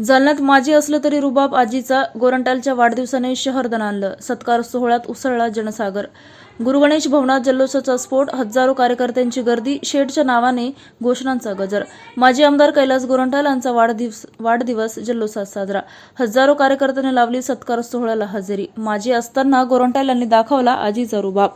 जालन्यात माजी असलं तरी रुबाब आजीचा गोरंट्यालच्या वाढदिवसाने शहर दणाणलं. सत्कार सोहळ्यात उसळला जनसागर. गुरुगणेश भवनात जल्लोषाचा स्फोट, हजारो कार्यकर्त्यांची गर्दी, शेठच्या नावाने घोषणांचा गजर. माजी आमदार कैलास गोरंट्याल यांचा वाढदिवस जल्लोषात साजरा. हजारो कार्यकर्त्यांनी लावली सत्कार सोहळ्याला हजेरी. माजी असताना गोरंट्याल यांनी दाखवला आजीचा रुबाब.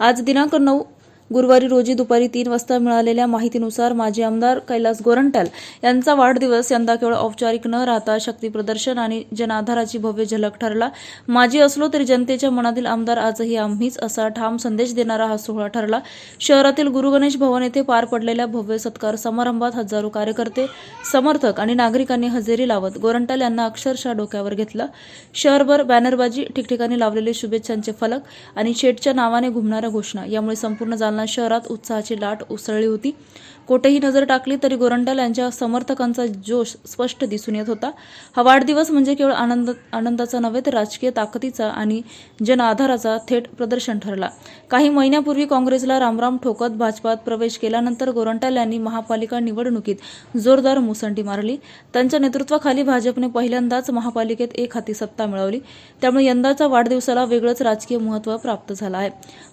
आज दिनांक 9 गुरुवारी रोजी दुपारी 3 वाजता मिळालेल्या माहितीनुसार माजी आमदार कैलास गोरंट्याल यांचा वाढदिवस यंदा केवळ औपचारिक न राहता शक्तीप्रदर्शन आणि जनआधाराची भव्य झलक ठरला. माजी असलो तरी जनतेच्या मनातील आमदार आजही आम्हीच असा ठाम संदेश देणारा हा सोहळा ठरला. शहरातील गुरुगणेश भवन येथे पार पडलेल्या भव्य सत्कार समारंभात हजारो कार्यकर्ते, समर्थक आणि नागरिकांनी हजेरी लावत गोरंट्याल यांना अक्षरशः डोक्यावर घेतलं. शहरभर बॅनरबाजी, ठिकठिकाणी लावलेले शुभेच्छांचे फलक आणि शेठच्या नावाने घुमणाऱ्या घोषणा यामुळे संपूर्ण जालना शहरात उत्साहाची लाट उसळली होती. कोठेही नजर टाकली तरी गोरंट्याल यांच्या समर्थकांचा जोश स्पष्ट दिसून येत होता. हा वाढदिवस म्हणजे केवळ आनंदाचा नव्हे तर राजकीय ताकदीचा आणि जनआधाराचा थेट प्रदर्शन ठरला. काही महिन्यापूर्वी काँग्रेसला रामराम ठोकत भाजपात प्रवेश केल्यानंतर गोरंट्याल यांनी महापालिका निवडणुकीत जोरदार मुसंडी मारली. त्यांच्या नेतृत्वाखाली भाजपने पहिल्यांदाच महापालिकेत एकहाती सत्ता मिळवली. त्यामुळे यंदाच्या वाढदिवसाला वेगळंच राजकीय महत्त्व प्राप्त झालं आहे.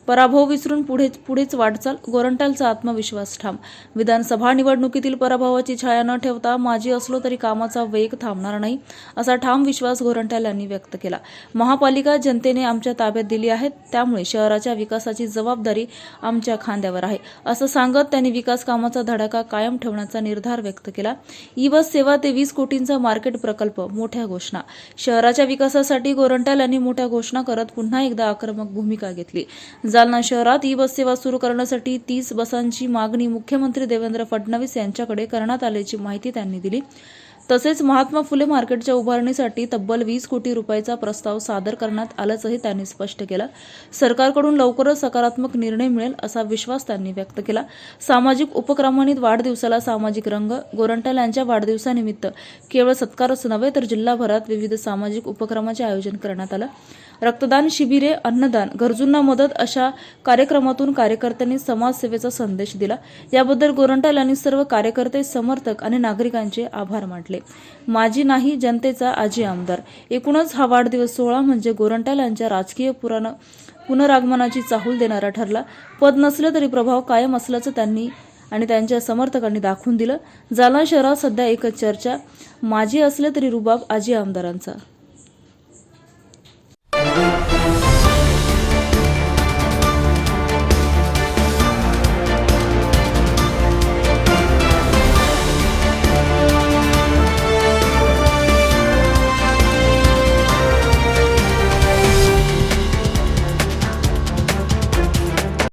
पराभव विसरून पुढेच वाटचाल, गोरंट्यालचा आत्मविश्वास ठाम. विधानसभा निवडणुकीतील पराभवाची छाया न ठेवता माजी असलो तरी कामाचा वेग थांबणार नाही असा ठाम विश्वास गोरंट्याल यांनी व्यक्त केला. महापालिका जनतेने आमच्या ताब्यात दिली आहे, त्यामुळे शहराच्या विकासाची जबाबदारी आमच्या खांद्यावर आहे असं सांगत त्यांनी विकास कामाचा धडाका कायम ठेवण्याचा निर्धार व्यक्त केला. ई-बस सेवा ते 20 कोटींचा मार्केट प्रकल्प, मोठ्या घोषणा. शहराच्या विकासासाठी गोरंट्याल यांनी मोठ्या घोषणा करत पुन्हा एकदा आक्रमक भूमिका घेतली. जालना शहरात ई-बस सेवा सुरू करण्यासाठी 30 बसांची मागणी मुख्यमंत्री देवेंद्र फडणवीस यांच्याकडे करण्यात आल्याची माहिती त्यांनी दिली. तसेच महात्मा फुले मार्केटच्या उभारणीसाठी तब्बल 20 कोटी रुपयाचा प्रस्ताव सादर करण्यात आल्याचंही त्यांनी स्पष्ट केलं. सरकारकडून लवकरच सकारात्मक निर्णय मिळेल असा विश्वास त्यांनी व्यक्त केला. सामाजिक उपक्रमांनी वाढदिवसाला सामाजिक रंग. गोरंट्याल यांच्या वाढदिवसानिमित्त केवळ सत्कारच नव्हे तर जिल्हाभरात विविध सामाजिक उपक्रमांचे आयोजन करण्यात आलं. रक्तदान शिबिरे, अन्नदान, गरजूंना मदत अशा कार्यक्रमातून कार्यकर्त्यांनी समाजसेवेचा संदेश दिला. याबद्दल गोरंट्याल यांनी सर्व कार्यकर्ते, समर्थक आणि नागरिकांचे आभार मानले. माजी नाही, जनतेचा आजी आमदार. एकूणच हा वाढदिवस सोहळा म्हणजे गोरंट्याल यांच्या राजकीय पुनरागमनाची चाहूल देणारा ठरला. पद नसले तरी प्रभाव कायम असल्याचं त्यांनी आणि त्यांच्या समर्थकांनी दाखवून दिलं. जालना शहरात सध्या एकच चर्चा, माजी असले तरी रुबाब आजी आमदारांचा.